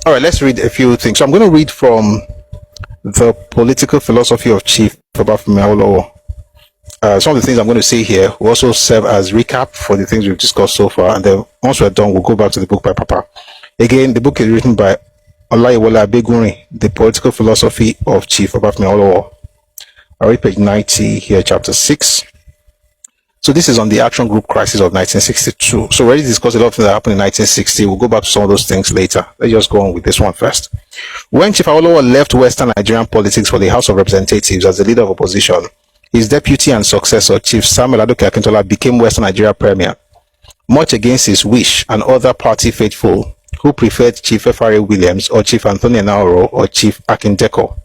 All right, let's read a few things. So I'm going to read from the political philosophy of Chief Obafemi Awolowo. Some of the things I'm going to say here will also serve as recap for the things we've discussed so far. And then once we're done, we'll go back to the book by Papa. Again, the book is written by Olaiwola Abegunrin, The Political Philosophy of Chief Obafemi Awolowo. I read page 90 here, chapter 6. So this is on the action group crisis of 1962. So we already discussed a lot of things that happened in 1960. We'll go back to some of those things later. Let's just go on with this one first. When Chief Awolowo left Western Nigerian politics for the House of Representatives as the leader of opposition, his deputy and successor, Chief Ladoke Akintola, became Western Nigeria Premier, much against his wish, and other party faithful who preferred Chief F.R.A. Williams or Chief Anthony Naoro or Chief Akanni Doherty.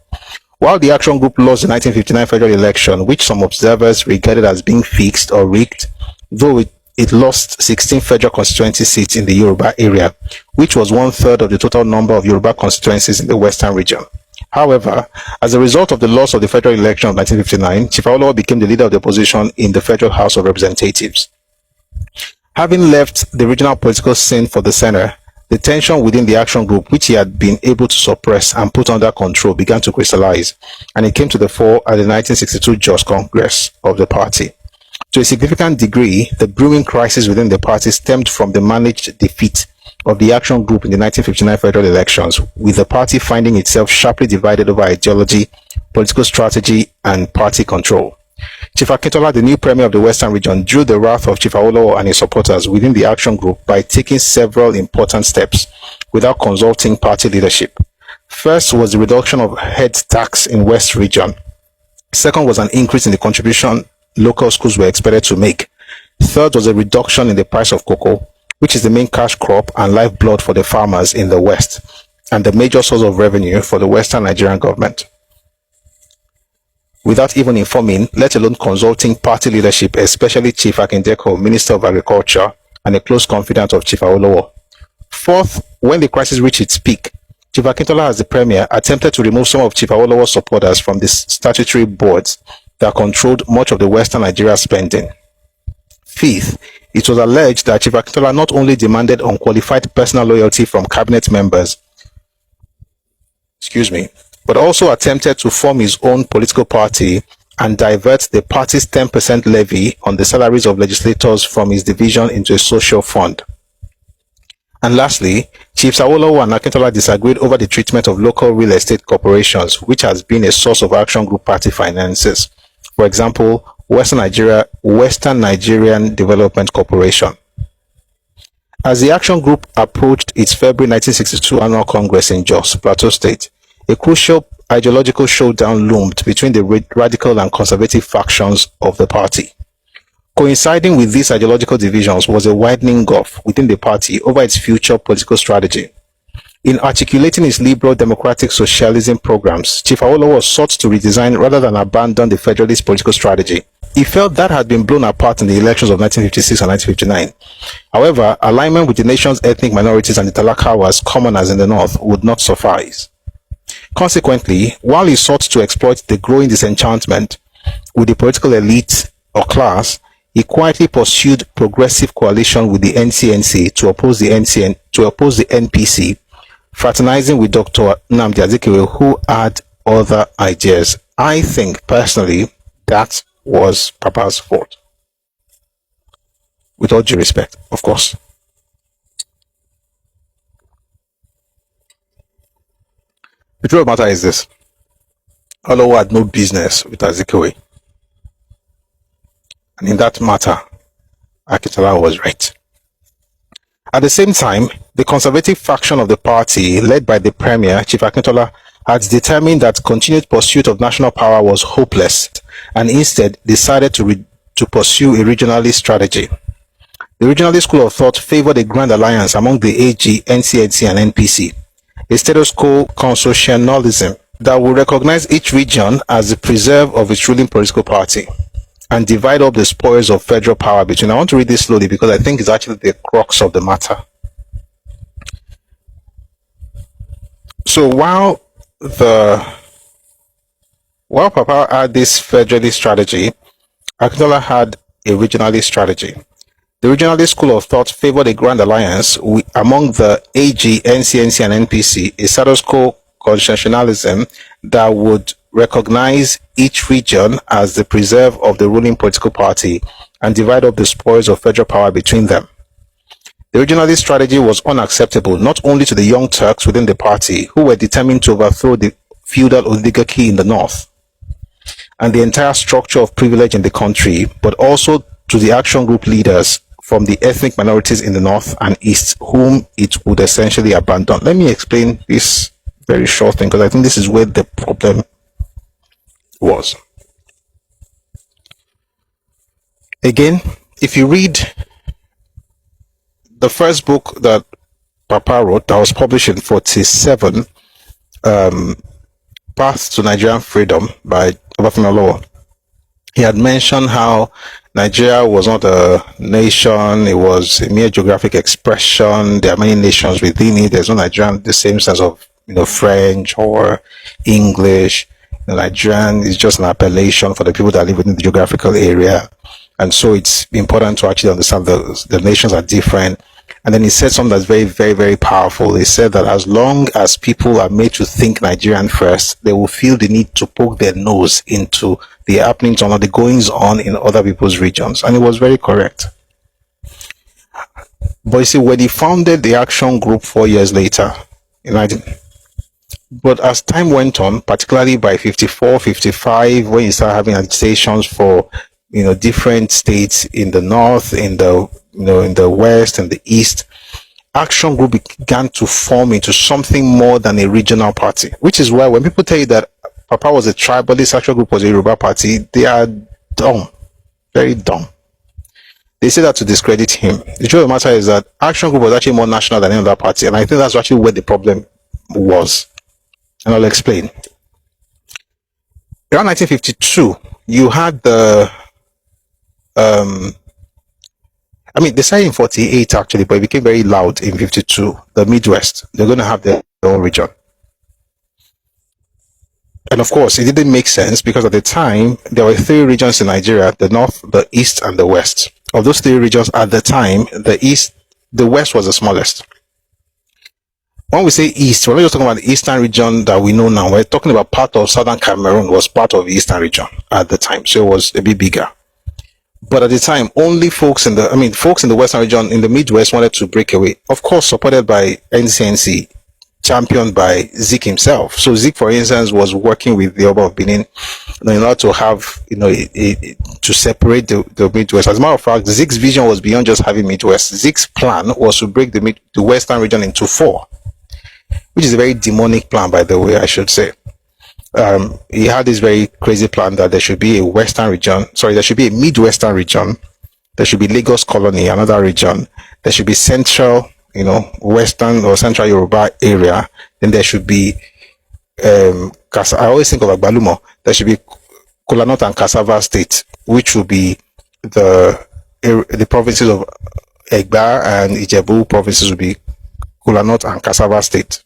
While the action group lost the 1959 federal election, which some observers regarded as being fixed or rigged, though it lost 16 federal constituency seats in the Yoruba area, which was 1/3 of the total number of Yoruba constituencies in the Western region. However, as a result of the loss of the federal election of 1959, Chief Awolowo became the leader of the opposition in the Federal House of Representatives. Having left the regional political scene for the center, the tension within the action group, which he had been able to suppress and put under control, began to crystallize, and it came to the fore at the 1962 Jos Congress of the party. To a significant degree, the brewing crisis within the party stemmed from the managed defeat of the action group in the 1959 federal elections, with the party finding itself sharply divided over ideology, political strategy, and party control. Chief Akintola, the new premier of the Western region, drew the wrath of Chief Awolowo and his supporters within the action group by taking several important steps without consulting party leadership. First was the reduction of head tax in West region. Second was an increase in the contribution local schools were expected to make. Third was a reduction in the price of cocoa, which is the main cash crop and lifeblood for the farmers in the West, and the major source of revenue for the Western Nigerian government. Without even informing, let alone consulting party leadership, especially Chief Akanni Doherty, Minister of Agriculture, and a close confidant of Chief Awolowo. Fourth, when the crisis reached its peak, Chief Akintola, as the premier, attempted to remove some of Chief Awolowo's supporters from the statutory boards that controlled much of the Western Nigeria spending. Fifth, it was alleged that Chief Akintola not only demanded unqualified personal loyalty from cabinet members, but also attempted to form his own political party and divert the party's 10% levy on the salaries of legislators from his division into a social fund. And lastly, Chiefs Awolowo and Akintola disagreed over the treatment of local real estate corporations, which has been a source of action group party finances. For example, Western Nigerian Development Corporation. As the action group approached its February 1962 annual congress in Jos, Plateau State, a crucial ideological showdown loomed between the radical and conservative factions of the party. Coinciding with these ideological divisions was a widening gulf within the party over its future political strategy. In articulating his liberal democratic socialism programs, Chief Awolowo sought to redesign rather than abandon the Federalist political strategy. He felt that had been blown apart in the elections of 1956 and 1959. However, alignment with the nation's ethnic minorities and the Talakawas, commoners in the north, would not suffice. Consequently, while he sought to exploit the growing disenchantment with the political elite or class, he quietly pursued progressive coalition with the NCNC to oppose the NPC, fraternizing with Dr. Nnamdi Azikiwe, who had other ideas. I think personally that was Papa's fault. With all due respect, of course. The truth of the matter is this: Awolowo had no business with Azikiwe. And in that matter, Akintola was right. At the same time, the conservative faction of the party, led by the premier, Chief Akintola, had determined that continued pursuit of national power was hopeless and instead decided to pursue a regionalist strategy. The regionalist school of thought favored a grand alliance among the AG, NCNC, and NPC, a status quo consociationalism that would recognize each region as the preserve of its ruling political party and divide up the spoils of federal power between. I want to read this slowly because I think it's actually the crux of the matter. So while Papa had this federalist strategy, Akintola had a regionalist strategy. The regionalist school of thought favored a grand alliance among the AG, NCNC, and NPC, a status quo constitutionalism that would recognize each region as the preserve of the ruling political party and divide up the spoils of federal power between them. The regionalist strategy was unacceptable not only to the Young Turks within the party, who were determined to overthrow the feudal oligarchy in the north and the entire structure of privilege in the country, but also to the action group leaders from the ethnic minorities in the north and east, whom it would essentially abandon. Let me explain this very short thing, because I think this is where the problem was. Again, if you read the first book that Papa wrote, that was published in 47, Path to Nigerian Freedom by Obafemi Awolowo, he had mentioned how Nigeria was not a nation, it was a mere geographic expression. There are many nations within it. There's no Nigerian, the same sense of, French or English. Nigerian is just an appellation for the people that live within the geographical area. And so it's important to actually understand the nations are different. And then he said something that's very, very, very powerful. He said that as long as people are made to think Nigerian first, they will feel the need to poke their nose into the happenings or the goings on in other people's regions. And it was very correct. But you see, when he founded the action group 4 years later, but as time went on, particularly by 54, 55, when you start having agitations for different states in the north, in the in the west and the east, action group began to form into something more than a regional party. Which is why when people tell you that Papa was a tribalist, action group was a Yoruba party, they are dumb, very dumb. They say that to discredit him. The truth of the matter is that action group was actually more national than any other party, and I think that's actually where the problem was. And I'll explain. Around 1952, you had the they started in 48 actually, but it became very loud in 52. The Midwest, they're going to have their own region. And of course, it didn't make sense because at the time, there were 3 regions in Nigeria, the North, the East, and the West. Of those 3 regions at the time, the West was the smallest. When we say East, we're not just talking about the Eastern region that we know now. We're talking about part of Southern Cameroon was part of the Eastern region at the time. So it was a bit bigger. But at the time, only folks in the Western region, in the Midwest, wanted to break away. Of course, supported by NCNC, championed by Zik himself. So Zik, for instance, was working with the Oba of Benin in order to have, to separate the Midwest. As a matter of fact, Zik's vision was beyond just having Midwest. Zik's plan was to break the Western region into 4, which is a very demonic plan, by the way, I should say. He had this very crazy plan that there should be a there should be a Midwestern region, there should be Lagos Colony, another region, there should be central, Western or Central Yoruba area, then there should be, I always think of Agbalumo, there should be Kolanot and Cassava State, which will be the provinces of Egba and Ijebu provinces will be Kolanot and Cassava State.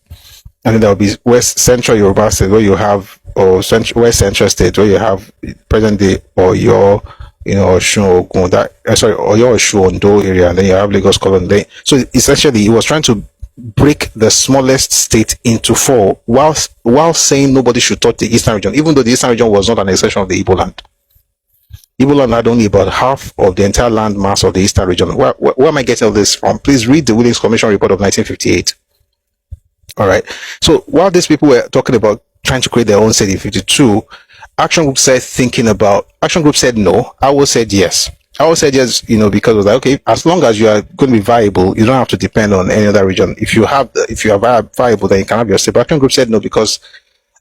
And then there will be West Central Yoruba State, where you have, or West Central State, where you have present day Oyo, Osun, Ogun, Oyo, Osun, Ondo area, and then you have Lagos Colony. So essentially, he was trying to break the smallest state into 4, while saying nobody should touch the Eastern region, even though the Eastern region was not an extension of the Igbo land. Igbo land had only about half of the entire land mass of the Eastern region. Where am I getting all this from? Please read the Williams Commission report of 1958. All right. So while these people were talking about trying to create their own state in 52, Action Group said no. Awo said yes. Awo said yes, because it was like, okay, as long as you are going to be viable, you don't have to depend on any other region. If you are viable, then you can have your state. But Action Group said no, because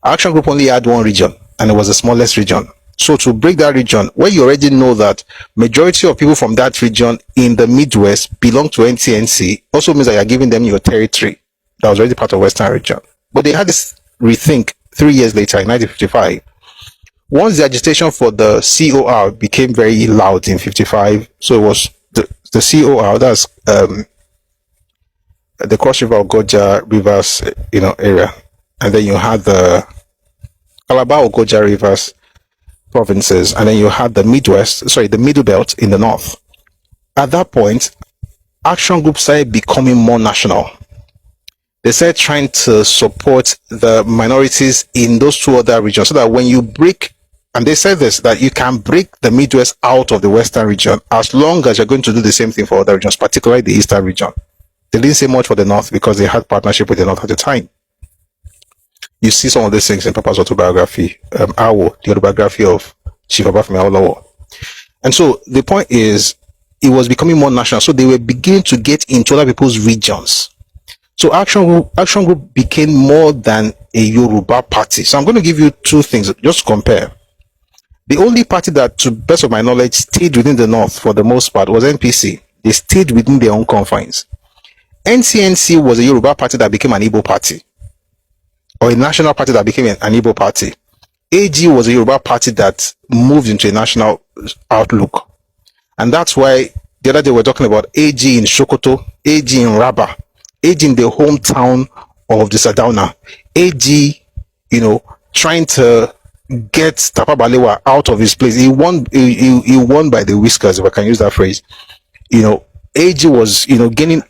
Action Group only had one region, and it was the smallest region. So to break that region, where you already know that majority of people from that region in the Midwest belong to NCNC, also means that you're giving them your territory that was already part of Western region. But they had this rethink 3 years later in 1955. Once the agitation for the COR became very loud in 55, so it was the COR, that's the Cross River Ogoja Rivers, area, and then you had the Calabar Ogoja Rivers provinces, and then you had the Middle Belt in the north. At that point, action groups started becoming more national. They started trying to support the minorities in those two other regions so that when you break, and they said this, that you can break the Midwest out of the Western region as long as you're going to do the same thing for other regions, particularly the Eastern region. They didn't say much for the North because they had partnership with the North at the time. You see some of these things in Papa's autobiography, Awo, the autobiography of Chief Obafemi Awolowo. And so the point is, it was becoming more national. So they were beginning to get into other people's regions. So Action Group became more than a Yoruba party. So I'm going to give you two things, just compare. The only party that, to best of my knowledge, stayed within the North for the most part was NPC. They stayed within their own confines. NCNC was a Yoruba party that became an Igbo party, or a national party that became an Igbo party. AG was a Yoruba party that moved into a national outlook. And that's why the other day we're talking about AG in Sokoto, AG in Raba, AG in the hometown of the Sardauna, AG, trying to get Tafawa Balewa out of his place. He won by the whiskers, if I can use that phrase. AG was, gaining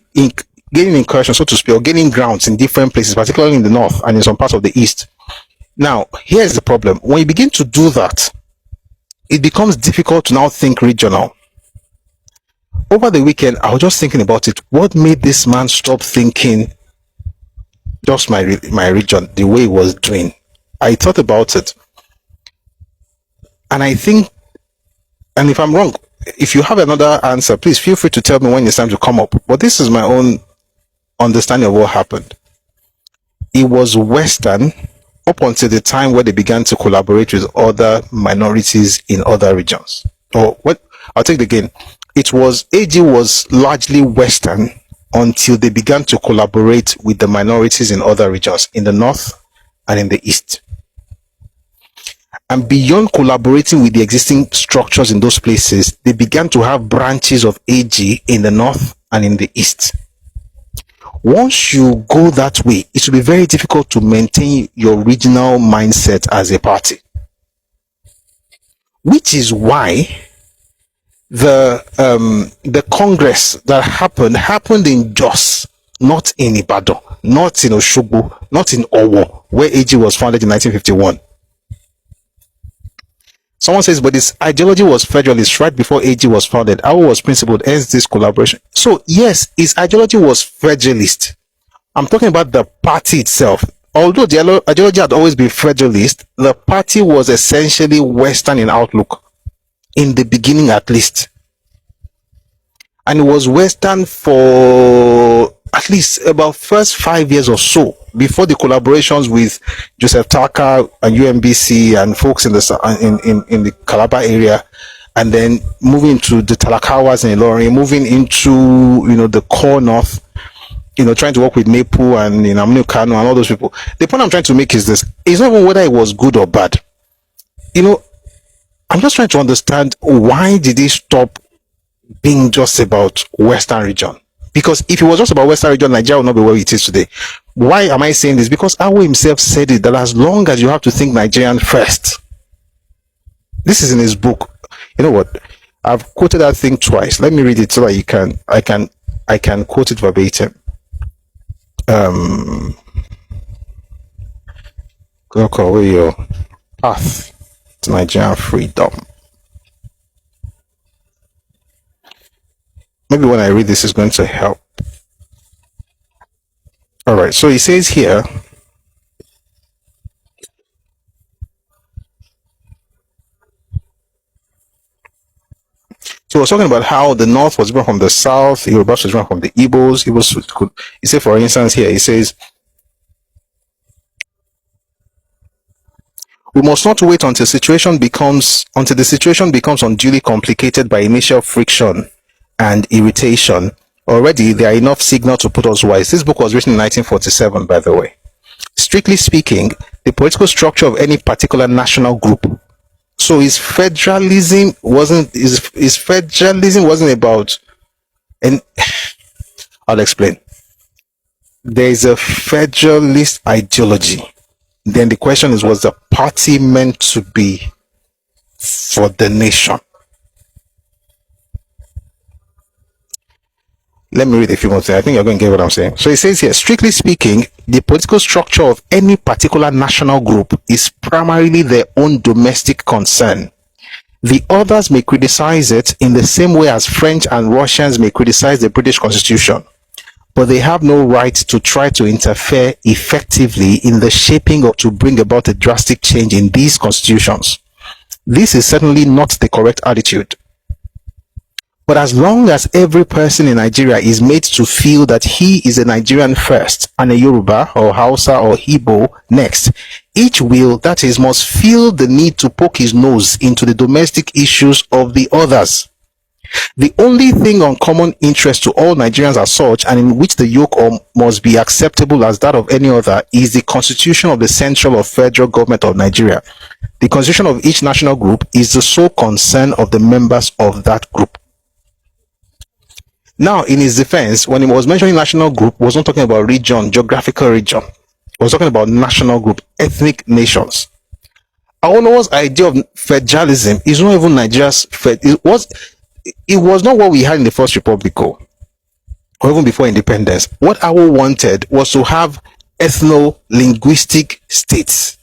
incursion, so to speak, or gaining grounds in different places, particularly in the north and in some parts of the east. Now, here's the problem. When you begin to do that, it becomes difficult to now think regional. Over the weekend, I was just thinking about it. What made this man stop thinking just my region, the way he was doing? I thought about it. And I think, and if I'm wrong, if you have another answer, please feel free to tell me when it's time to come up. But this is my own understanding of what happened. It was Western up until the time where they began to collaborate with other minorities in other regions. Or what? I'll take it again. It was, AG was largely Western until they began to collaborate with the minorities in other regions, in the north and in the east. And beyond collaborating with the existing structures in those places, they began to have branches of AG in the north and in the east. Once you go that way, it will be very difficult to maintain your regional mindset as a party. Which is why the Congress that happened in Jos, not in Ibadan, not in Osogbo, not in Owo, where AG was founded in 1951. Someone says, but this ideology was federalist right before AG was founded. Awo was principled, hence this collaboration. So yes, his ideology was federalist. I'm talking about the party itself. Although the ideology had always been federalist, the party was essentially Western in outlook, in the beginning at least. And it was Western for at least about first 5 years or so, before the collaborations with Joseph Taka and UMBC and folks in the Calabar area, and then moving to the Talakawas and Ilorin, moving into the core north, trying to work with Maple and Aminu Kano and all those people. The point I'm trying to make is this: it's not even whether it was good or bad. I'm just trying to understand, why did they stop being just about Western region? Because if it was just about Western region, Nigeria would not be where it is today. Why am I saying this? Because Awo himself said it, that as long as you have to think Nigerian first. This is in his book. You know what? I've quoted that thing twice. Let me read it so that I can quote it verbatim. Look away your path to Nigerian freedom. Maybe when I read this is going to help. All right, so he says here, so he was talking about how the North was different from the South, Yoruba was different from the Igbos. He said, for instance, here, he says, we must not wait until the situation becomes unduly complicated by initial friction and irritation. Already, there are enough signals to put us wise. This book was written in 1947, by the way. Strictly speaking, the political structure of any particular national group. So his federalism wasn't about, and I'll explain. There is a federalist ideology. Then the question is, was the party meant to be for the nation? Let me read a few more things. I think you're going to get what I'm saying. So it says here, strictly speaking, the political structure of any particular national group is primarily their own domestic concern. The others may criticize it in the same way as French and Russians may criticize the British Constitution, but they have no right to try to interfere effectively in the shaping or to bring about a drastic change in these constitutions. This is certainly not the correct attitude. But as long as every person in Nigeria is made to feel that he is a Nigerian first and a Yoruba or Hausa or Igbo next, each will, that is, must feel the need to poke his nose into the domestic issues of the others. The only thing on common interest to all Nigerians as such, and in which the yoke must be acceptable as that of any other, is the constitution of the central or federal government of Nigeria. The constitution of each national group is the sole concern of the members of that group. Now, in his defense, when he was mentioning national group, he was not talking about region, geographical region. He was talking about national group, ethnic nations. Awolowo's idea of federalism is not even Nigeria's. It was not what we had in the First Republic, or even before independence. What Awo wanted was to have ethno-linguistic states,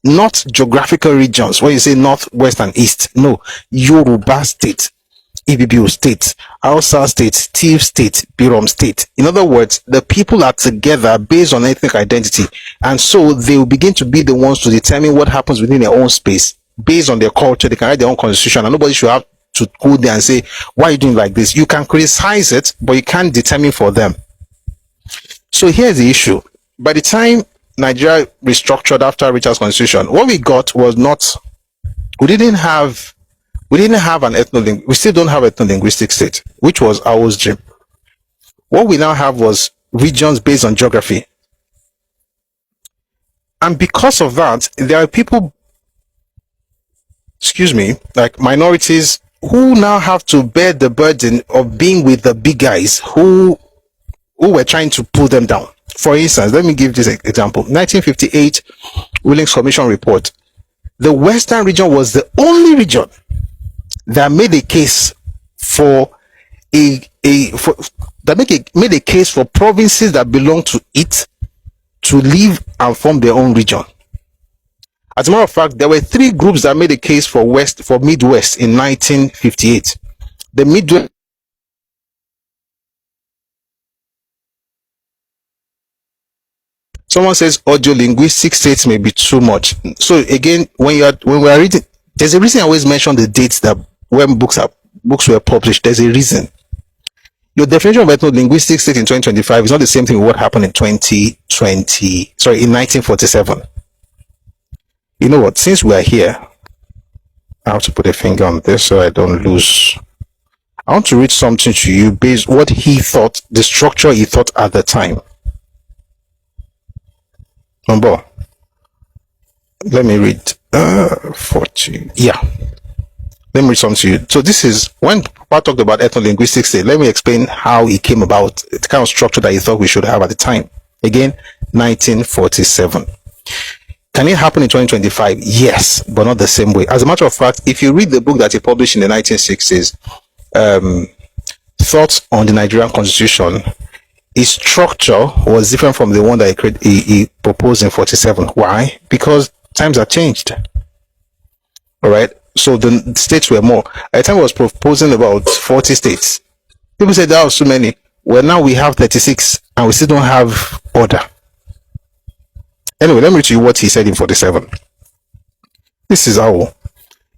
not geographical regions, where you say north, west, and east. No, Yoruba state, Ibibio state, Hausa state, Tiv state, Birom state. In other words, the people are together based on ethnic identity, and so they will begin to be the ones to determine what happens within their own space based on their culture. They can write their own constitution, and nobody should have to go there and say, why are you doing like this? You can criticize it, but you can't determine for them. So here's the issue. By the time Nigeria restructured after Richard's constitution, what we got was not, we didn't have an we still don't have an ethno-linguistic state, which was our dream. What we now have was regions based on geography. And because of that, there are people, like minorities, who now have to bear the burden of being with the big guys who were trying to pull them down. For instance, let me give this example. 1958 Willings Commission report. The Western region was the only region that made a case for made a case for provinces that belong to it to leave and form their own region. As a matter of fact, there were three groups that made a case for Midwest in 1958. The Midwest. Someone says audio linguistic states may be too much. So again, when we are reading, there's a reason I always mention the dates that when books were published. There's a reason. Your definition of ethno-linguistic state in 2025 is not the same thing with what happened in 1947. You know what? Since we are here, I have to put a finger on this so I don't lose. I want to read something to you based on what he thought, the structure he thought at the time. Number. Let me read. 40. Yeah. Let me read something to you. So this is when Papa talked about ethno-linguistic state. Let me explain how it came about, the kind of structure that he thought we should have at the time. Again, 1947. Can it happen in 2025? Yes, but not the same way. As a matter of fact, if you read the book that he published in the 1960s, Thoughts on the Nigerian Constitution, his structure was different from the one that he proposed in 47. Why? Because times have changed. All right. So the states were more. At the time, I was proposing about 40 states. People said that was too many. Well, now we have 36, and we still don't have order. Anyway, let me read to you what he said in 47. This is how.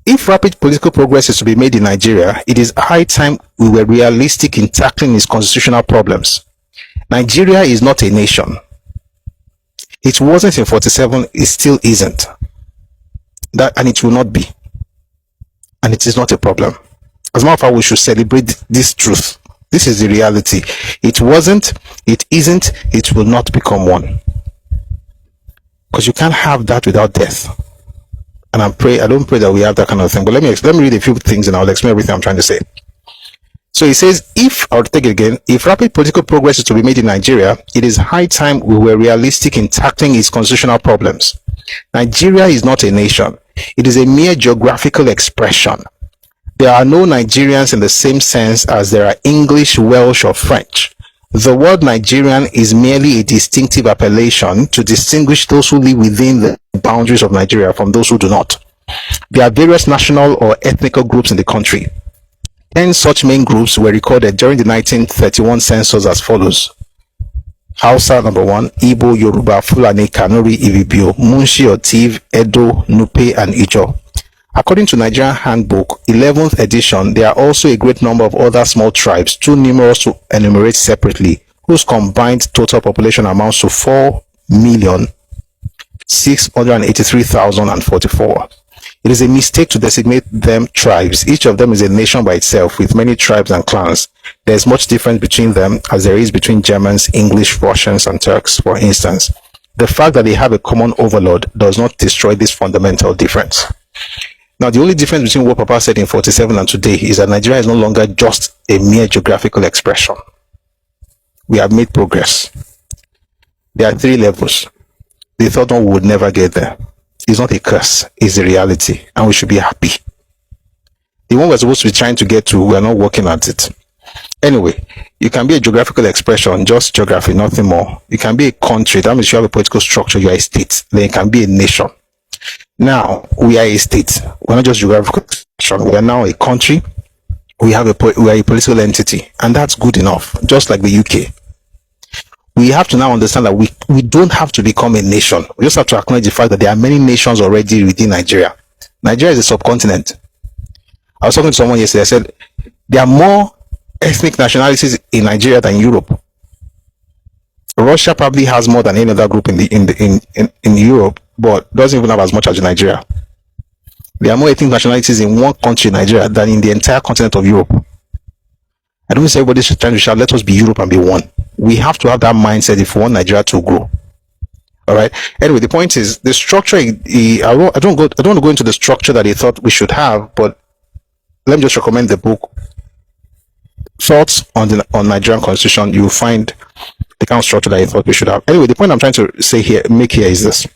If rapid political progress is to be made in Nigeria, it is high time we were realistic in tackling its constitutional problems. Nigeria is not a nation. It wasn't in 47, it still isn't. And it will not be. And it is not a problem. As a matter of fact, we should celebrate this truth. This is the reality. It wasn't, it isn't, it will not become one. Because you can't have that without death. And I don't pray that we have that kind of thing. But let me read a few things and I'll explain everything I'm trying to say. So he says, I'll take it again, if rapid political progress is to be made in Nigeria, it is high time we were realistic in tackling its constitutional problems. Nigeria is not a nation. It is a mere geographical expression. There are no Nigerians in the same sense as there are English, Welsh, or French. The word Nigerian is merely a distinctive appellation to distinguish those who live within the boundaries of Nigeria from those who do not. There are various national or ethnical groups in the country. 10 such main groups were recorded during the 1931 census as follows: Hausa number 1, Igbo, Yoruba, Fulani, Kanuri, Ibibio, Munshi, Otiv, Edo, Nupe, and Ijo. According to Nigerian Handbook, 11th edition, there are also a great number of other small tribes, too numerous to enumerate separately, whose combined total population amounts to 4,683,044. It is a mistake to designate them tribes. Each of them is a nation by itself, with many tribes and clans. There is much difference between them, as there is between Germans, English, Russians, and Turks, for instance. The fact that they have a common overlord does not destroy this fundamental difference. Now, the only difference between what Papa said in 47 and today is that Nigeria is no longer just a mere geographical expression. We have made progress. There are 3 levels. The third one would never get there. It's not a curse, it's a reality, and we should be happy. The one we're supposed to be trying to get to, we're not working at it. Anyway, you can be a geographical expression, just geography, nothing more. You can be a country, that means you have a political structure, you are a state. Then you can be a nation. Now, we are a state. We're not just geographical expression, we are now a country. We are a political entity, and that's good enough, just like the UK. We have to now understand that we don't have to become a nation. We just have to acknowledge the fact that there are many nations already within Nigeria. Nigeria is a subcontinent. I was talking to someone yesterday. I said there are more ethnic nationalities in Nigeria than Europe. Russia probably has more than any other group in Europe, but doesn't even have as much as Nigeria. There are more ethnic nationalities in one country, Nigeria, than in the entire continent of Europe. I don't say everybody's trying to shout, let us be Europe and be one. We have to have that mindset if we want Nigeria to grow. All right. Anyway, the point is the structure. I don't want to go into the structure that he thought we should have, but let me just recommend the book Thoughts on Nigerian Constitution. You'll find the kind of structure that he thought we should have. Anyway, the point I'm trying to make here is this: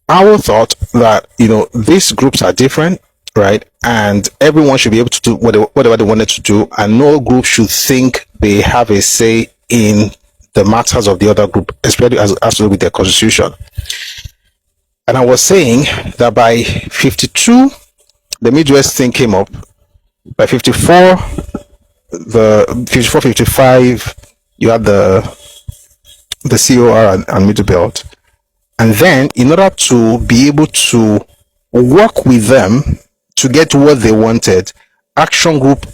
our thought that these groups are different, right? And everyone should be able to do whatever they wanted to do, and no group should think they have a say in the matters of the other group, especially as to do with their constitution. And I was saying that by 52, the Midwest thing came up. By 54, 55, you had the COR and Middle Belt. And then, in order to be able to work with them to get what they wanted, Action Group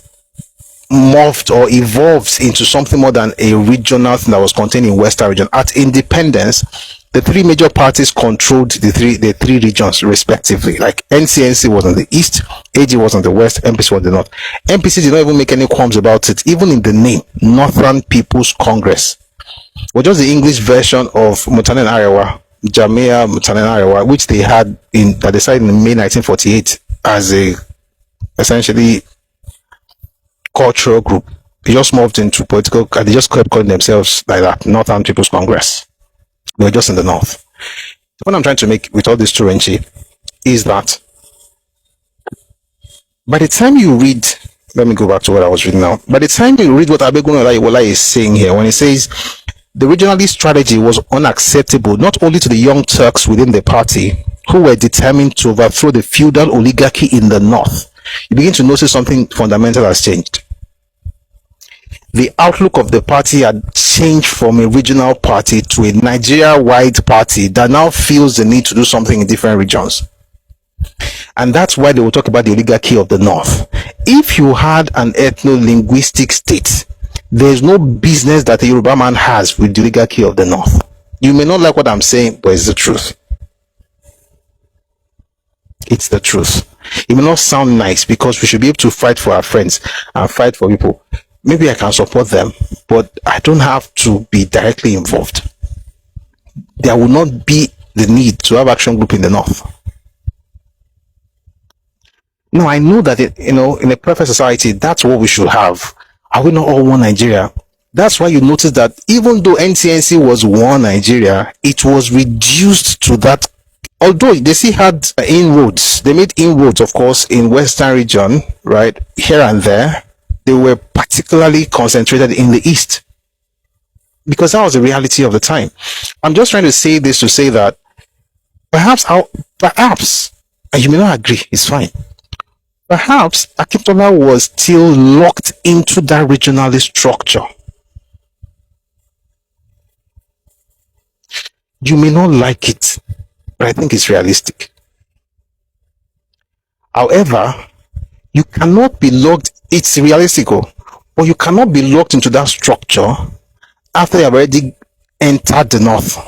morphed or evolved into something more than a regional thing that was contained in Western region. At independence, the 3 major parties controlled the three regions respectively. Like NCNC was in the east, AG was in the west, MPC was in the north. MPC did not even make any qualms about it, even in the name, Northern People's Congress. Was just the English version of Mutanen Arewa, Jamia Mutanen Arewa, which they had that they started in May 1948 as a essentially cultural group. They just moved into political, and they just kept calling themselves like that, Northern People's Congress. They were just in the north. What I'm trying to make with all this Turenchi is that by the time you read, let me go back to what I was reading now. By the time you read what Abegunle Olayiwola is saying here, when he says the regionalist strategy was unacceptable not only to the young Turks within the party who were determined to overthrow the feudal oligarchy in the north, you begin to notice something fundamental has changed. The outlook of the party had changed from a regional party to a Nigeria-wide party that now feels the need to do something in different regions. And that's why they will talk about the oligarchy of the north. If you had an ethno-linguistic state, there's no business that a Yoruba man has with the oligarchy of the north. You may not like what I'm saying, but it's the truth. It's the truth. It may not sound nice because we should be able to fight for our friends and fight for people. Maybe I can support them, but I don't have to be directly involved. There will not be the need to have action group in the north. No, I know that in a perfect society, that's what we should have. Are we not all one Nigeria? That's why you notice that even though NCNC was one Nigeria, it was reduced to that although they still had inroads, they made inroads, of course, in Western region, right, here and there. They were particularly concentrated in the East because that was the reality of the time. I'm just trying to say this to say that perhaps, and you may not agree, it's fine. Perhaps Akintola was still locked into that regionalist structure. You may not like it, but I think it's realistic. However, you cannot be locked, it's realistic, but you cannot be locked into that structure after you have already entered the North.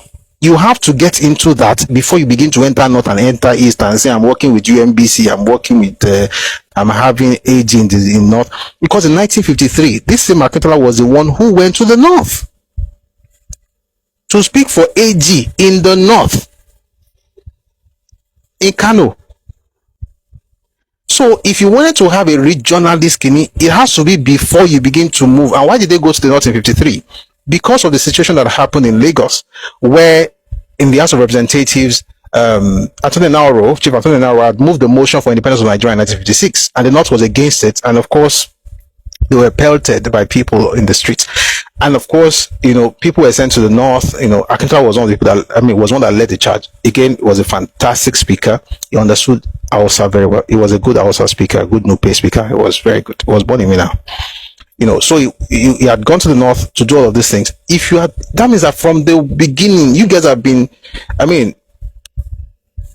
You have to get into that before you begin to enter North and enter East and say, I'm working with UMBC, I'm working with, I'm having AG in North. Because in 1953, this same Akintola was the one who went to the North to speak for AG in the North, in Kano. So if you wanted to have a regionalist Kini, it has to be before you begin to move. And why did they go to the North in 53? Because of the situation that happened in Lagos, where in the House of Representatives, Chief Akanni Doherty had moved the motion for independence of Nigeria in 1956, and the North was against it. And of course, they were pelted by people in the streets. And of course, people were sent to the North. Akintola was one of the people that, was one that led the charge. Again, was a fantastic speaker. He understood Hausa very well. He was a good Hausa speaker, a good Nupe speaker. He was very good. He was born in Mina. So he had gone to the North to do all of these things. That means that from the beginning, you guys have been,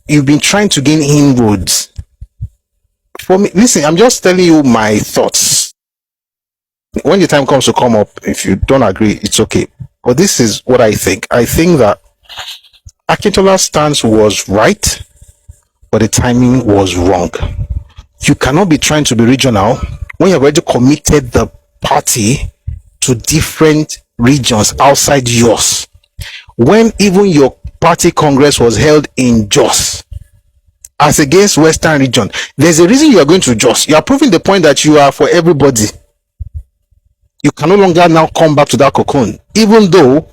you've been trying to gain inroads. For me, listen, I'm just telling you my thoughts. When the time comes to come up, if you don't agree, it's okay. But this is what I think. I think that Akintola's stance was right, but the timing was wrong. You cannot be trying to be regional when you've already committed the party to different regions outside yours. When even your party congress was held in Jos, as against Western region, there's a reason you are going to Jos. You are proving the point that you are for everybody. You can no longer now come back to that cocoon, even though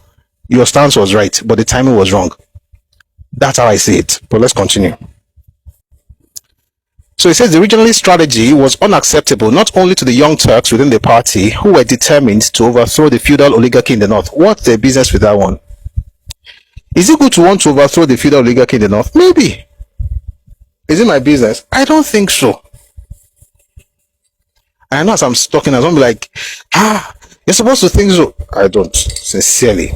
your stance was right, but the timing was wrong. That's how I see it. But let's continue. So it says the regionalist strategy was unacceptable not only to the young Turks within the party who were determined to overthrow the feudal oligarchy in the North. What's their business with that one? Is it good to want to overthrow the feudal oligarchy in the North? Maybe. Is it my business? I don't think so. I know as I'm talking, I don't be like, you're supposed to think so. I don't, sincerely.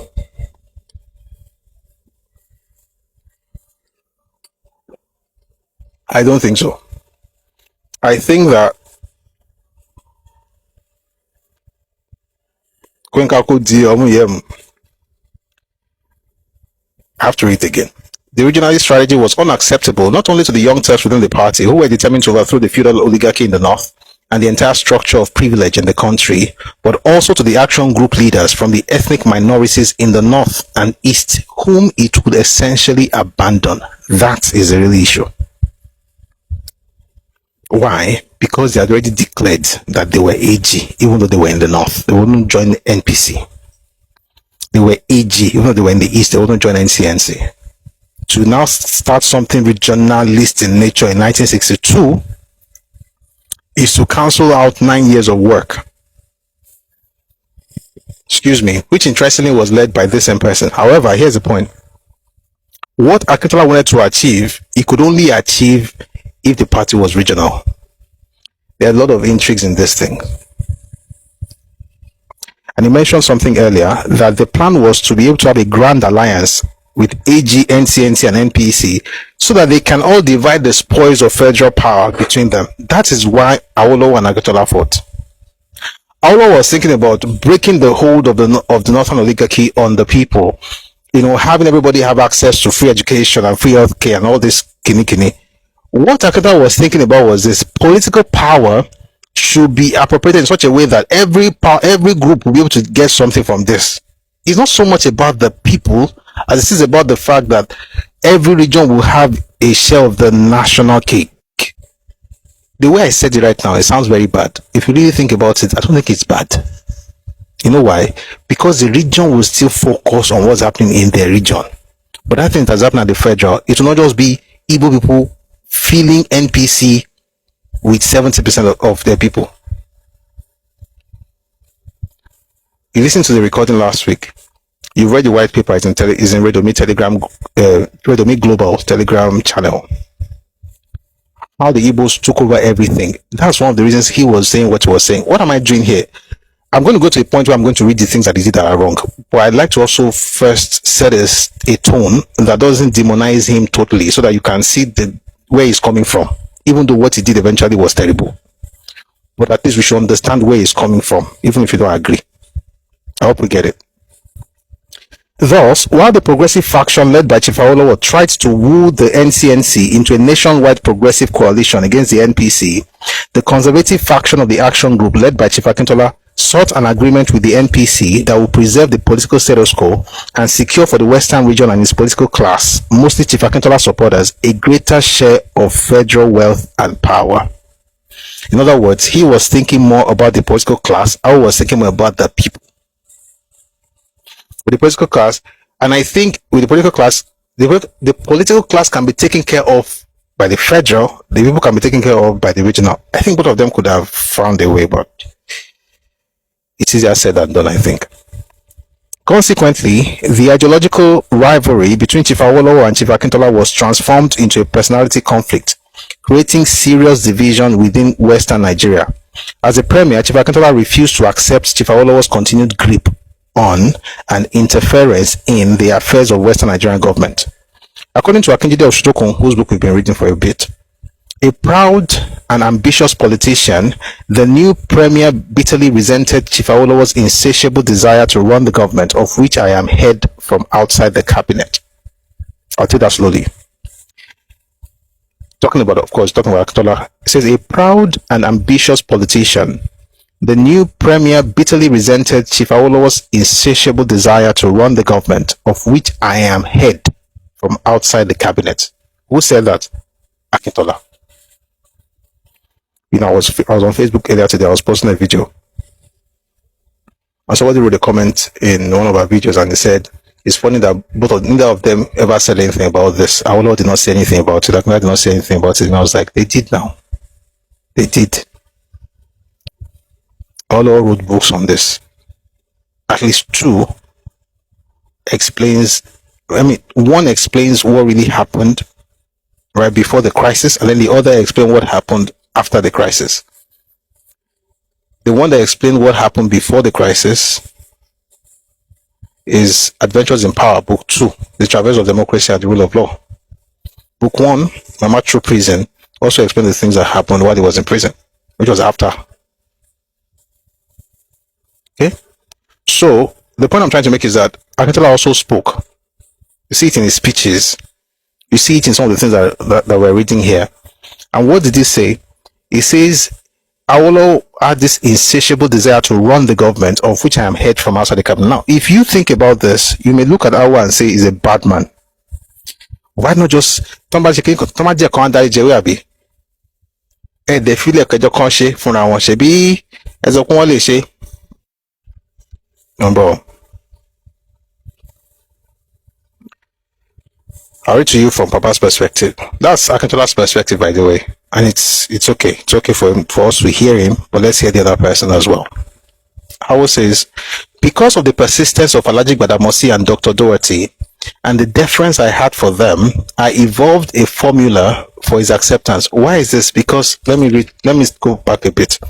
I don't think so. I think that I have to read it again. The regionalist strategy was unacceptable not only to the young Turks within the party who were determined to overthrow the feudal oligarchy in the North and the entire structure of privilege in the country, but also to the action group leaders from the ethnic minorities in the North and East, whom it would essentially abandon. That is the real issue. Why? Because they had already declared that they were AG, even though they were in the North. They wouldn't join NPC. They were AG, even though they were in the East. They wouldn't join NCNC. To now start something regionalist in nature in 1962 is to cancel out 9 years of work. Excuse me, which interestingly was led by this same person. However, here's the point. What Akintola wanted to achieve, he could only achieve if the party was regional. There are a lot of intrigues in this thing. And he mentioned something earlier, that the plan was to be able to have a grand alliance with AG, NCNC, and NPC so that they can all divide the spoils of federal power between them. That is why Awolowo and Akintola fought. Awolowo was thinking about breaking the hold of the northern oligarchy on the people, having everybody have access to free education and free healthcare and all this kini. What Akintola was thinking about was this: political power should be appropriated in such a way that every group will be able to get something from this. It's not so much about the people as it is about the fact that every region will have a share of the national cake. The way I said it right now, it sounds very bad. If you really think about it, I don't think it's bad. You know why? Because the region will still focus on what's happening in their region. But I think that's happened at the federal. It will not just be Igbo people feeling NPC with 70% of their people. You listened to the recording last week. You read the white paper. It's in Redomi Telegram, Redomi Global Telegram channel. How the Igbos took over everything. That's one of the reasons he was saying what he was saying. What am I doing here? I'm going to go to a point where I'm going to read the things that he did that are wrong. But I'd like to also first set a tone that doesn't demonize him totally, so that you can see where he's coming from. Even though what he did eventually was terrible. But at least we should understand where he's coming from, even if you don't agree. I hope we get it. Thus, while the progressive faction led by Chief Awolowo tried to woo the NCNC into a nationwide progressive coalition against the NPC, the conservative faction of the Action Group led by Chief Akintola sought an agreement with the NPC that would preserve the political status quo and secure for the Western region and its political class, mostly Chief Akintola supporters, a greater share of federal wealth and power. In other words, he was thinking more about the political class. I was thinking more about the people. With the political class, and I think with the political class, the political class can be taken care of by the federal, the people can be taken care of by the regional. I think both of them could have found a way, but it's easier said than done, I think. Consequently, the ideological rivalry between Chief Awolowo and Chief Akintola was transformed into a personality conflict, creating serious division within Western Nigeria. As a premier, Chief Akintola refused to accept Chief Awolowo's continued grip on and interference in the affairs of Western Nigerian government. According to Akanni Doherty, whose book we've been reading for a bit, a proud and ambitious politician, the new premier bitterly resented Chief Awolowo's insatiable desire to run the government, of which I am head from outside the cabinet. I'll take that slowly. Talking about Akintola, it says, a proud and ambitious politician, the new premier bitterly resented Chief Awolowo's insatiable desire to run the government, of which I am head from outside the cabinet. Who said that? Akintola. You know, I was on Facebook earlier today. I was posting a video, and somebody wrote a comment in one of our videos, and they said it's funny that neither of them ever said anything about this. Awolowo did not say anything about it. Akintola did not say anything about it, and I was like, they did now. They did. Awolowo wrote books on this. At least two explains. One explains what really happened right before the crisis, and then the other explains what happened after the crisis. The one that explained what happened before the crisis is Adventures in Power, Book 2, The Traverse of Democracy and the Rule of Law. Book 1, Mama Through Prison, also explained the things that happened while he was in prison, which was after. Okay? So, the point I'm trying to make is that Akintola also spoke. You see it in his speeches. You see it in some of the things that we're reading here. And what did he say? He says, Awolowo had this insatiable desire to run the government, of which I am head from outside the cabinet. Now, if you think about this, you may look at Awolowo and say he's a bad man. Why not just number I'll read to you from Papa's perspective. That's Akintola's perspective, by the way, and it's okay. It's okay for us to hear him, but let's hear the other person as well. Howell says, because of the persistence of Alhaji Gbadamosi and Dr. Doherty and the deference I had for them, I evolved a formula for his acceptance. Why is this? Because let me go back a bit.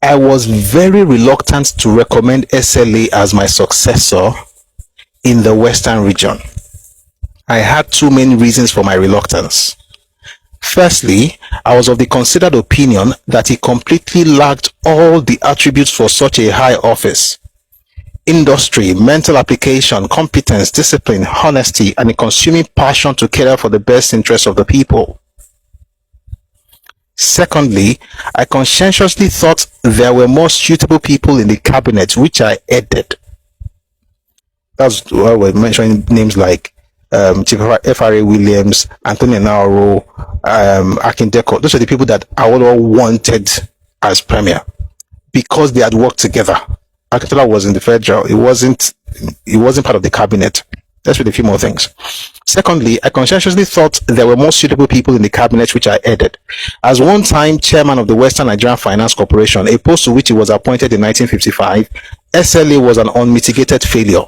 I was very reluctant to recommend SLA as my successor in the Western region. I had two main reasons for my reluctance. Firstly, I was of the considered opinion that he completely lacked all the attributes for such a high office: industry, mental application, competence, discipline, honesty, and a consuming passion to cater for the best interests of the people. Secondly, I conscientiously thought there were more suitable people in the cabinet, which I added. That's why we're mentioning names like Chief F.R.A. Williams, Anthony Nauro, Akindeko. Those are the people that Awolowo wanted as premier because they had worked together. Akintola was in the federal. He wasn't part of the cabinet. Let's read a few more things. Secondly, I conscientiously thought there were more suitable people in the cabinet which I headed. As one time chairman of the Western Nigerian Finance Corporation, a post to which he was appointed in 1955, SLA was an unmitigated failure.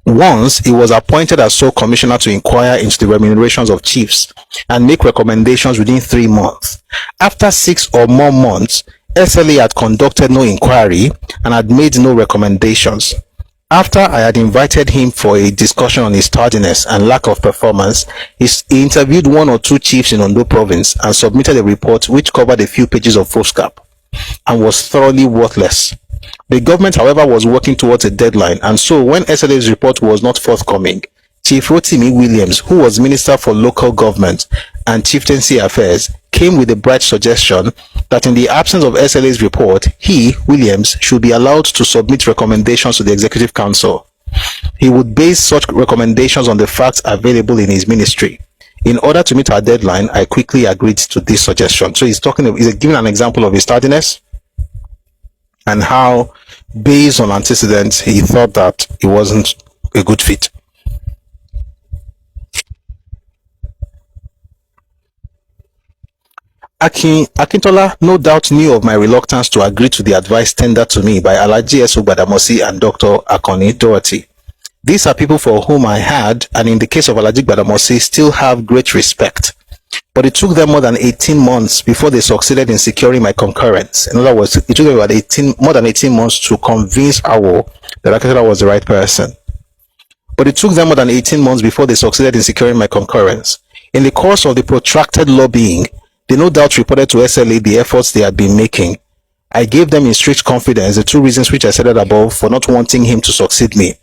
Once, he was appointed as sole commissioner to inquire into the remunerations of chiefs and make recommendations within 3 months. After 6 or more months, SLA had conducted no inquiry and had made no recommendations. After I had invited him for a discussion on his tardiness and lack of performance, he interviewed 1 or 2 chiefs in Ondo province and submitted a report which covered a few pages of foolscap and was thoroughly worthless. The government, however, was working towards a deadline, and so when SLA's report was not forthcoming, Chief Rotimi Williams, who was Minister for Local Government and Chieftaincy Affairs, came with a bright suggestion that in the absence of SLA's report, he, Williams, should be allowed to submit recommendations to the Executive Council. He would base such recommendations on the facts available in his ministry. In order to meet our deadline, I quickly agreed to this suggestion. So he's giving an example of his tardiness and how, based on antecedents, he thought that it wasn't a good fit. Akintola no doubt knew of my reluctance to agree to the advice tendered to me by Alhaji S.O, Gbadamosi and Dr. Akanni Doherty. These are people for whom I had, and in the case of Alhaji Gbadamosi, still have great respect. But it took them more than 18 months before they succeeded in securing my concurrence. In other words, it took them about more than 18 months to convince Awo that Akintola was the right person. But it took them more than 18 months before they succeeded in securing my concurrence. In the course of the protracted lobbying, they no doubt reported to SLA the efforts they had been making. I gave them in strict confidence the 2 reasons which I stated above for not wanting him to succeed me.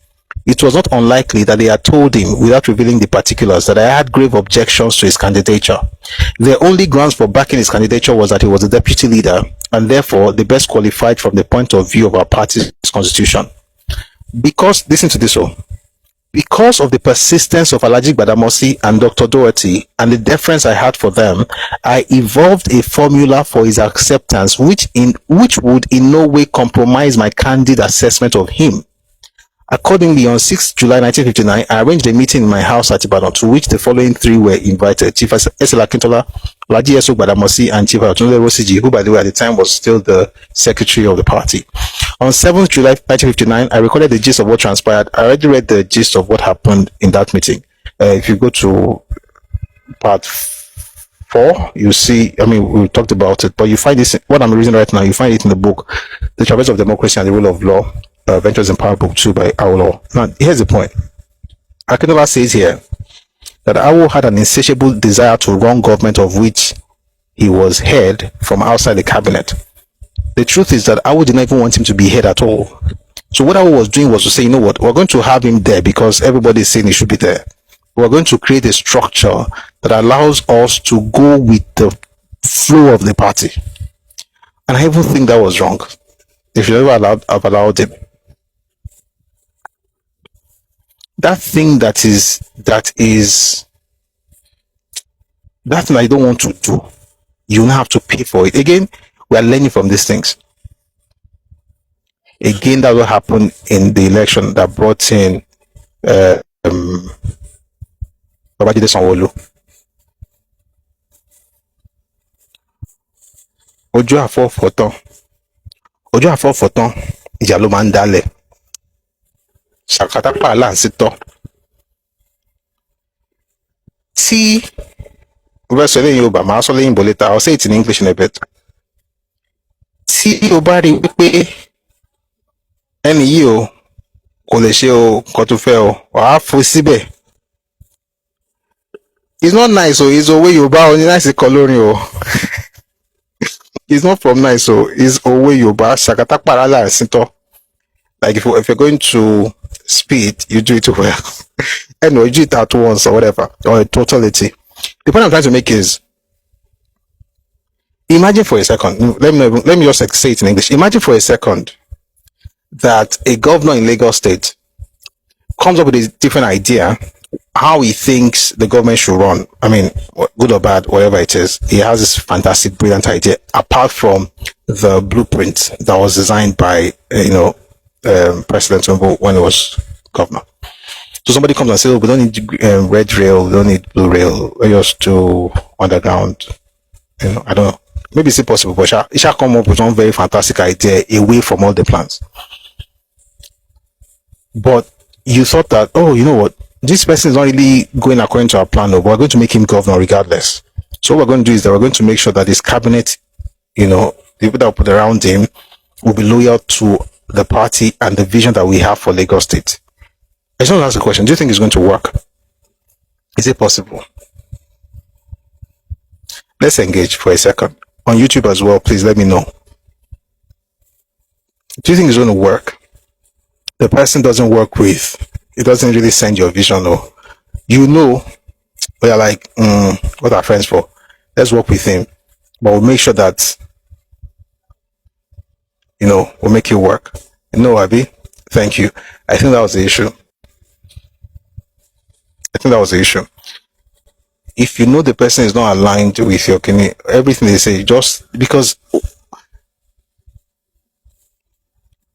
It was not unlikely that they had told him, without revealing the particulars, that I had grave objections to his candidature. Their only grounds for backing his candidature was that he was the deputy leader, and therefore the best qualified from the point of view of our party's constitution. Listen to this, because of the persistence of Alhaji Gbadamosi and Dr. Doherty and the deference I had for them, I evolved a formula for his acceptance which would in no way compromise my candid assessment of him. Accordingly, on 6 July 1959, I arranged a meeting in my house at Ibadan, to which the following 3 were invited: Chief S.L. Akintola, Alhaji S.O. Gbadamosi, and Chief Ladoke Akintola, who, by the way, at the time was still the secretary of the party. On 7 July 1959, I recorded the gist of what transpired. I already read the gist of what happened in that meeting. If you go to part 4, you see, we talked about it, but you find this, what I'm reading right now, you find it in the book, The Traverse of Democracy and the Rule of Law, Ventures in Power, Book 2 by Awolowo. Now, here's the point. Akintola says here that Awo had an insatiable desire to run government of which he was head from outside the cabinet. The truth is that Awo didn't even want him to be head at all. So what Awo was doing was to say, you know what, we're going to have him there because everybody is saying he should be there. We're going to create a structure that allows us to go with the flow of the party. And I even think that was wrong. They should never have allowed him. That thing that I don't want to do, you don't have to pay for it. Again, we are learning from these things. Again, that will happen in the election that brought in Alhaji S.O. Ojú àfọ̀fọ̀tán ìjà ló máa ń dálẹ̀. Ṣàkátà pààlà ń sítọ́. Tí o bá sọ lẹ́yìn Yorùbá, màá sọ lẹ́yìn Ìgbò later. I'll say it in English in a bit. Tí o bá rí wípé ẹni yìí o kò lè ṣe o nǹkan tó fẹ́ o, wàá fò síbẹ̀. It's not nice, so it's òwe Yorùbá, only nice coloring o. It's not from nice, so it's òwe Yorùbá. Ṣàkátà pààlà ń sítọ́. Like if you're going to speed, you do it well. Anyway, you do it at once or whatever, or a totality. The point I'm trying to make is, imagine for a second, let me just say it in English. Imagine for a second that a governor in Lagos State comes up with a different idea how he thinks the government should run. Good or bad, whatever it is, he has this fantastic, brilliant idea apart from the blueprint that was designed by President Tinubu when he was governor. So somebody comes and says, "Oh, we don't need red rail, we don't need blue rail. We're just to underground." I don't know. Maybe it's impossible, but it shall come up with one very fantastic idea away from all the plans. But you thought that, oh, you know what? This person is not really going according to our plan, but we're going to make him governor regardless. So what we're going to do is that we're going to make sure that his cabinet, the people that will put around him will be loyal to the party and the vision that we have for Lagos State. I just want to ask a question. Do you think it's going to work? Is it possible? Let's engage for a second. On YouTube as well, please let me know. Do you think it's going to work? The person doesn't work with, it doesn't really send your vision, or we are like, what are friends for? Let's work with him, but we'll make sure that we'll make it work. Abi, thank you. I think that was the issue. If you know the person is not aligned with your everything they say, just because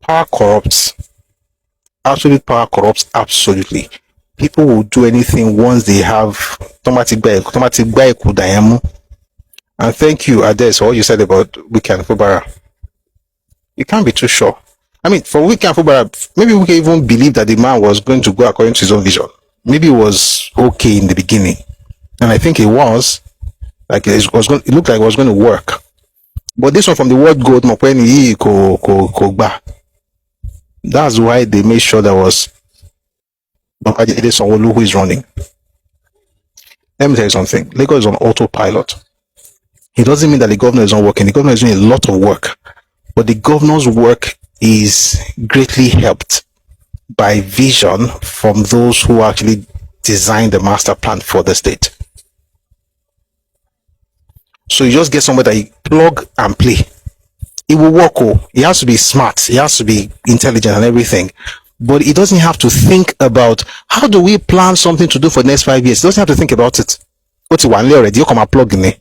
power corrupts. Absolute power corrupts absolutely. People will do anything once they have automatic. And thank you, Ades, for what you said about Wike and Fubara. You can't be too sure. I mean, for Wike and Fubara, maybe we can even believe that the man was going to go according to his own vision. Maybe it was okay in the beginning, and I think it was. Like it looked like it was going to work. But this one from the word gold, that's why they made sure there was Sanwo-Olu who is running. Let me tell you something. Lagos is on autopilot. It doesn't mean that the governor is not working. The governor is doing a lot of work. But the governor's work is greatly helped by vision from those who actually designed the master plan for the state. So you just get somebody that you plug and play. It will work. He has to be smart, he has to be intelligent and everything, but he doesn't have to think about how do we plan something to do for the next 5 years. He doesn't have to think about it. What's one already? You come and plug in.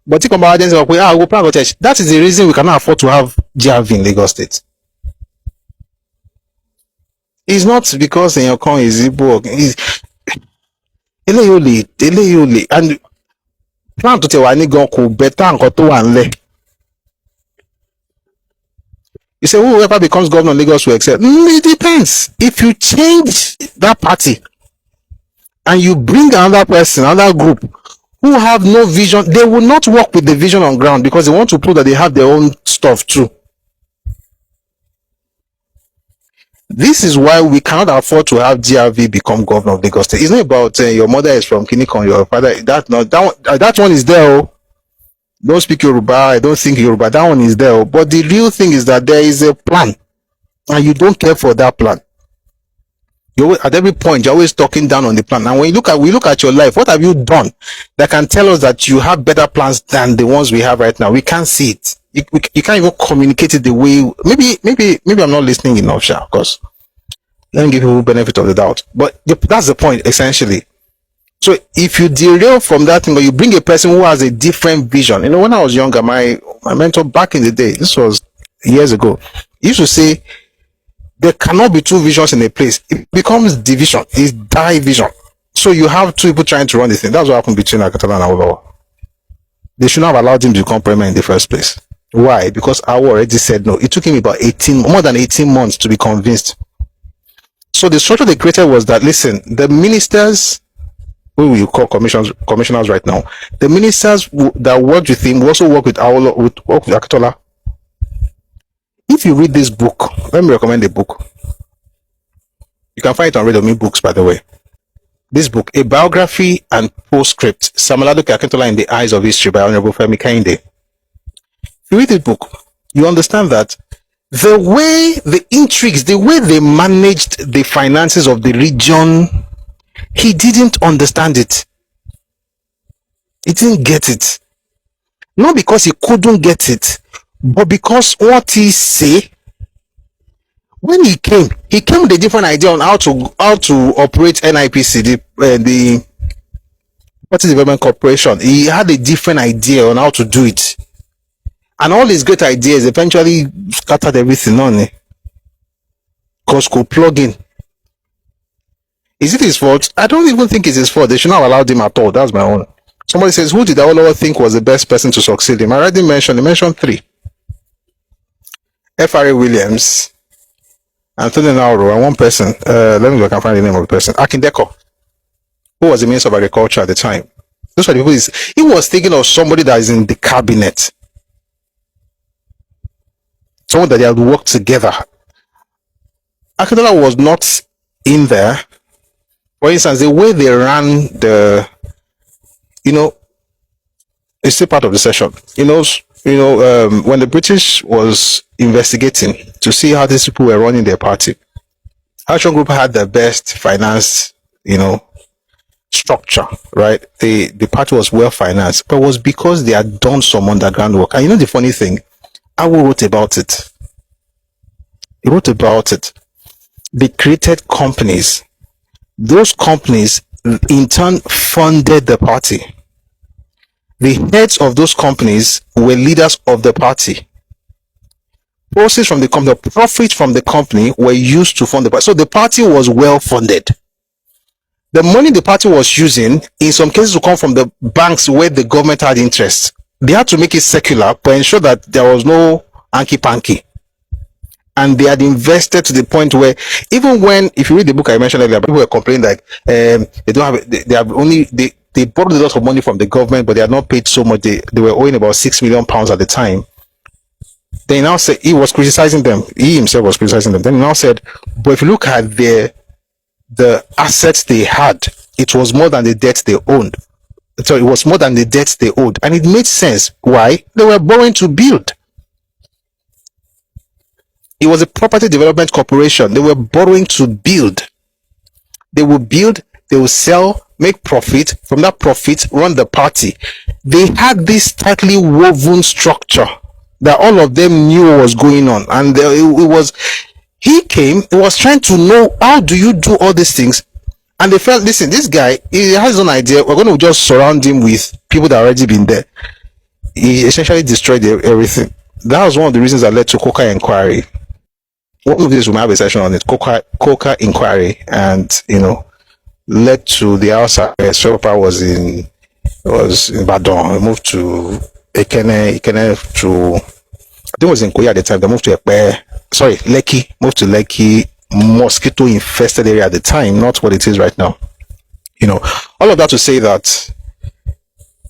But you come out and say, we'll plan. That is the reason we cannot afford to have GRV in Lagos State. It's not because in your con is Igbo. And plan to tell any go better and go to one. You say whoever becomes governor of Lagos will accept. It depends. If you change that party and you bring another person, another group who have no vision, they will not work with the vision on ground because they want to prove that they have their own stuff too. This is why we cannot afford to have GRV become governor of Lagos State. It's not about your mother is from Kinikon, your father. That one is there. Don't speak Yoruba, I don't think Yoruba, that one is there. But the real thing is that there is a plan and you don't care for that plan. At every point you're always talking down on the plan. And when we look at your life, what have you done that can tell us that you have better plans than the ones we have right now? We can't see it. You can't even communicate it the way. Maybe I'm not listening enough, of course. Let me give people benefit of the doubt. But that's the point essentially. So if you derail from that thing, or you bring a person who has a different vision, when I was younger, my mentor back in the day, this was years ago, he used to say, there cannot be two visions in a place. It becomes division, it's division. So you have two people trying to run the thing. That's what happened between Akintola and Awolowo. They should not have allowed him to become premier in the first place. Why? Because Awo already said no. It took him about more than 18 months to be convinced. So the structure they created was that, listen, the ministers, who you call commissioners right now, the ministers that worked with him will also work with Akintola. If you read this book, let me recommend the book. You can find it on Read Me Books, by the way. This book, A Biography and Postscript, Chief Ladoke Akintola in the Eyes of History by Honorable Femi Kehinde. If you read this book, you understand that the way the intrigues, the way they managed the finances of the region, he didn't understand it. He didn't get it. Not because he couldn't get it, but because what he say, when he came with a different idea on how to operate NIPC, the Party Development Corporation. He had a different idea on how to do it, and all his great ideas eventually scattered everything on it. Cause could plug in. Is it his fault? I don't even think it's his fault. They should not have allowed him at all. That's my own. Somebody says, who did Awolowo think was the best person to succeed him? I already mentioned. He mentioned three. F.R.A. Williams, Anthony Nauro, and one person. Let me see if I can find the name of the person. Akanni Doherty, who was the Minister of Agriculture at the time. Those are the people. He was thinking of somebody that is in the cabinet. Someone that they had worked together. Akintola was not in there. For instance, the way they ran the, it's still part of the session. When the British was investigating to see how these people were running their party, Action Group had the best finance, structure, right? The party was well financed, but it was because they had done some underground work. And the funny thing, Awo wrote about it. He wrote about it. They created companies. Those companies in turn funded the party. The heads of those companies were leaders of the party. Proceeds from the company, the profits from the company were used to fund the party. So the party was well funded. The money the party was using, in some cases, to come from the banks where the government had interest. They had to make it secular to ensure that there was no hanky-panky. And they had invested to the point where, even when, if you read the book I mentioned earlier, people were complaining that they don't have, they have only, they borrowed a lot of money from the government, but they had not paid so much. They were owing about £6 million at the time. They now said, he was criticizing them. He himself was criticizing them. Then he now said, but if you look at the assets they had, it was more than the debt they owned. So it was more than the debt they owed. And it made sense. Why? They were borrowing to build. It was a property development corporation. They were borrowing to build. They will build, they will sell, make profit. From that profit, run the party. They had this tightly woven structure that all of them knew what was going on. And he came, he was trying to know, how do you do all these things? And they felt, listen, this guy, he has his own idea. We're going to just surround him with people that already been there. He essentially destroyed everything. That was one of the reasons that led to Coca inquiry. One of these we might have a session on it. Coca inquiry, and led to the house arrest. Sopa was in Badon. He moved to Ekene to, I think it was in Korea at the time. They moved to Lekki. Moved to Lekki, mosquito infested area at the time, not what it is right now. All of that to say that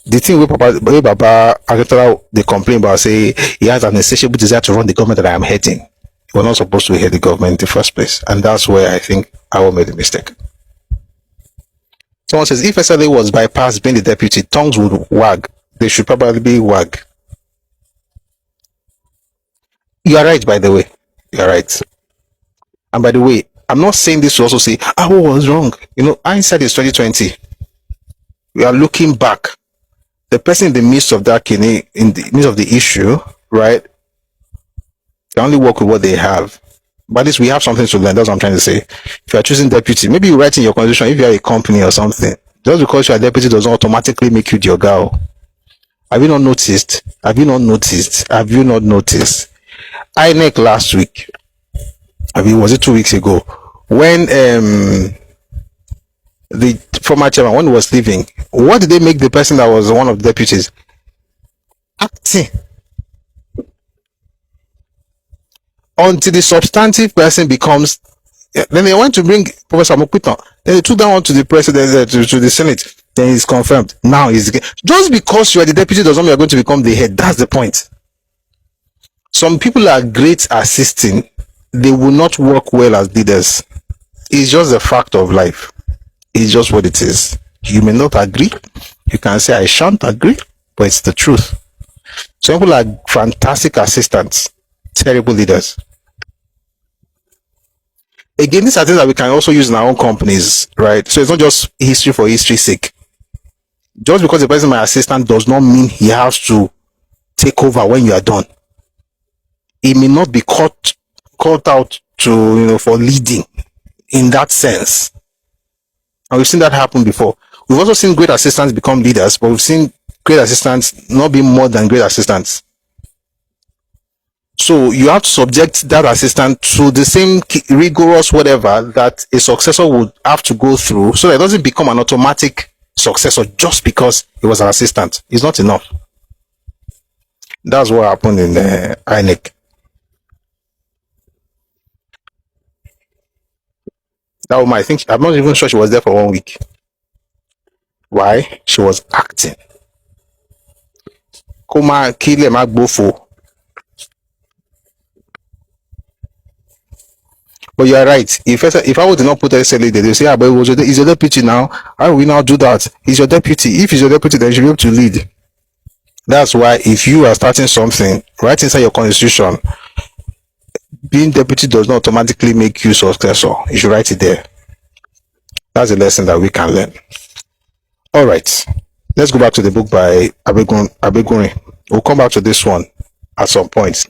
the thing with Baba Akintola, they complain about, say he has an insatiable desire to run the government that I am heading. We're not supposed to head the government in the first place, and that's where I think I made a mistake. Someone says, if SLA was bypassed being the deputy, tongues would wag. They should probably wag. You are right, by the way. You are right. And by the way, I'm not saying this to also say, what was wrong? Hindsight is 2020. We are looking back. The person in the midst of that, in the midst of the issue, right? They only work with what they have. But at least we have something to learn. That's what I'm trying to say. If you are choosing deputy, maybe you write in your constitution, if you are a company or something, just because you are deputy does not automatically make you your girl. Have you not noticed? Have you not noticed? Have you not noticed? INEC last week, was it 2 weeks ago, when the former chairman, when he was leaving, what did they make the person that was one of the deputies? Acting. Until the substantive person becomes, then they want to bring Professor Mokwito. Then they took that one to the president, to the Senate. Then he's confirmed. Now he's just because you are the deputy doesn't mean you are going to become the head. That's the point. Some people are great assisting. They will not work well as leaders. It's just a fact of life. It's just what it is. You may not agree. You can say I shan't agree, but it's the truth. Some people are fantastic assistants, terrible leaders. Again, these are things that we can also use in our own companies, right? So it's not just history for history's sake. Just because the person is my assistant does not mean he has to take over when you are done. He may not be caught out to, for leading in that sense. And we've seen that happen before. We've also seen great assistants become leaders, but we've seen great assistants not be more than great assistants. So you have to subject that assistant to the same rigorous whatever that a successor would have to go through, so that it doesn't become an automatic successor just because he was an assistant. It's not enough. That's what happened in INEC. That woman, I think, I'm not even sure she was there for 1 week. Why? She was acting. Kuma Kile Magbofo. But you are right. If I would not put SLA there, they say, but he's your deputy now. How will we now do that? He's your deputy. If he's your deputy, then you should be able to lead. That's why if you are starting something right inside your constitution, being deputy does not automatically make you successor. You should write it there. That's a lesson that we can learn. All right. Let's go back to the book by Abeguni. We'll come back to this one at some point.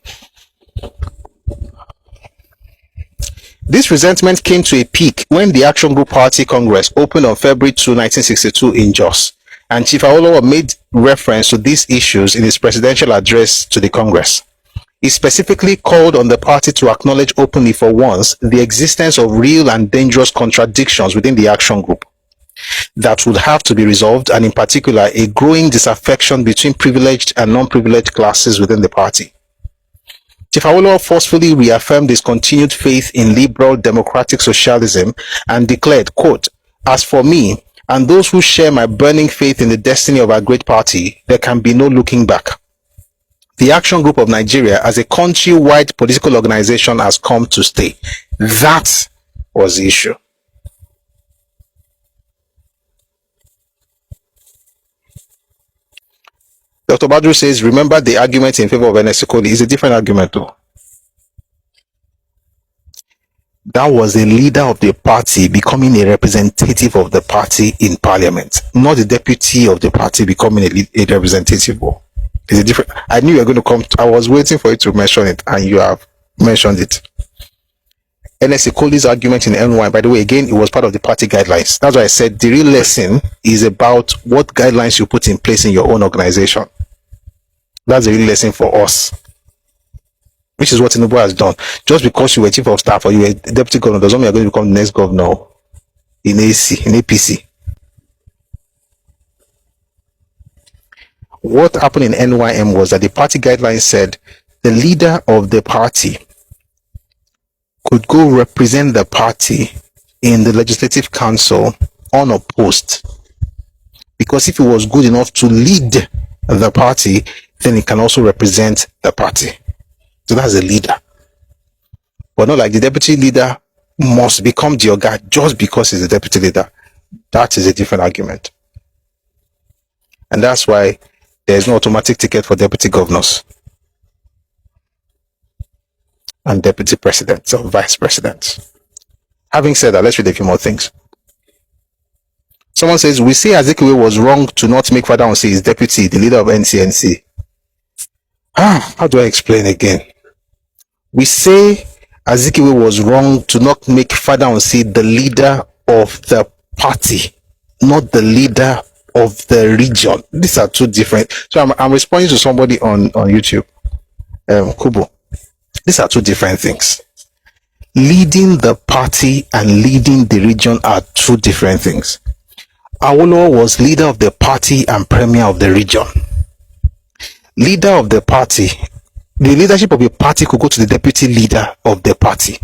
This resentment came to a peak when the Action Group Party Congress opened on February 2, 1962 in Jos, and Chief Awolowo made reference to these issues in his presidential address to the Congress. He specifically called on the party to acknowledge openly for once the existence of real and dangerous contradictions within the Action Group that would have to be resolved, and in particular, a growing disaffection between privileged and non-privileged classes within the party. Chief Awolowo forcefully reaffirmed his continued faith in liberal democratic socialism and declared, quote, "As for me and those who share my burning faith in the destiny of our great party, there can be no looking back. The Action Group of Nigeria as a country-wide political organization has come to stay." That was the issue. Dr. Badru says, remember the argument in favor of Enesikoli is a different argument though. That was a leader of the party becoming a representative of the party in parliament, not the deputy of the party becoming a representative. It's a different. I knew you were going to come. I was waiting for you to mention it, and you have mentioned it. Enesikoli's argument in NY, by the way, again, it was part of the party guidelines. That's why I said the real lesson is about what guidelines you put in place in your own organization. That's the real lesson for us, which is what Tinubu has done. Just because you were chief of staff or you were deputy governor doesn't mean you're going to become the next governor in APC. What happened in NYM was that the party guidelines said the leader of the party could go represent the party in the legislative council unopposed, because if he was good enough to lead the party, then he can also represent the party. So that's a leader. But not like the deputy leader must become the Oga just because he's the deputy leader. That is a different argument. And that's why there's no automatic ticket for deputy governors and deputy presidents or vice presidents. Having said that, let's read a few more things. Someone says, we say Azikiwe was wrong to not make Federalist his deputy, the leader of NCNC. How do I explain again? We say Azikiwe was wrong to not make Federalist the leader of the party, not the leader of the region. These are two different. So I'm responding to somebody on YouTube, Kubo. These are two different things. Leading the party and leading the region are two different things. Awolowo was leader of the party and premier of the region. Leader of the party, the leadership of a party could go to the deputy leader of the party.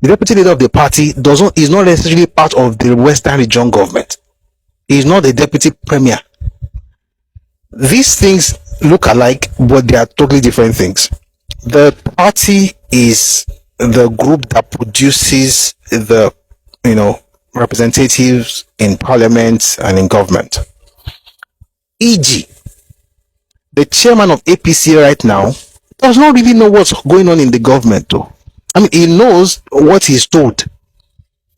The deputy leader of the party is not necessarily part of the Western region government. He is not the deputy premier. These things look alike, but they are totally different things. The party is the group that produces the, representatives in parliament and in government. E.g., the chairman of APC right now does not really know what's going on in the government though. I mean, he knows what he's told.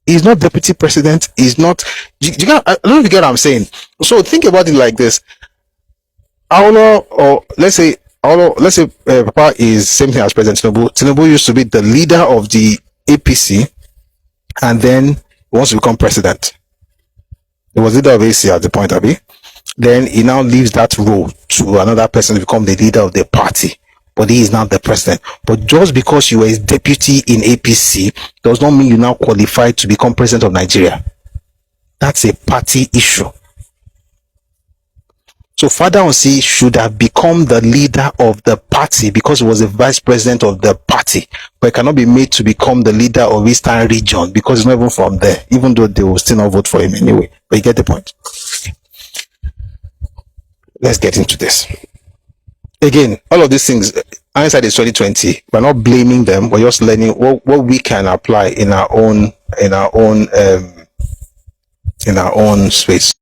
He's not deputy president. He's not. I don't know if you get what I'm saying. So think about it like this. Awolowo, or let's say Papa is same thing as President Tinubu. Tinubu used to be the leader of the APC, and then he wants to become president. He was leader of AC at the point, Abi. Then he now leaves that role to another person to become the leader of the party. But he is now the president. But just because you were a deputy in APC does not mean you now qualify to become president of Nigeria. That's a party issue. So Father Onsi should have become the leader of the party because he was the vice president of the party, but he cannot be made to become the leader of Eastern region because he's not even from there, even though they will still not vote for him anyway. But you get the point. Let's get into this. Again, all of these things, hindsight is 2020. We're not blaming them. We're just learning what we can apply in our own space.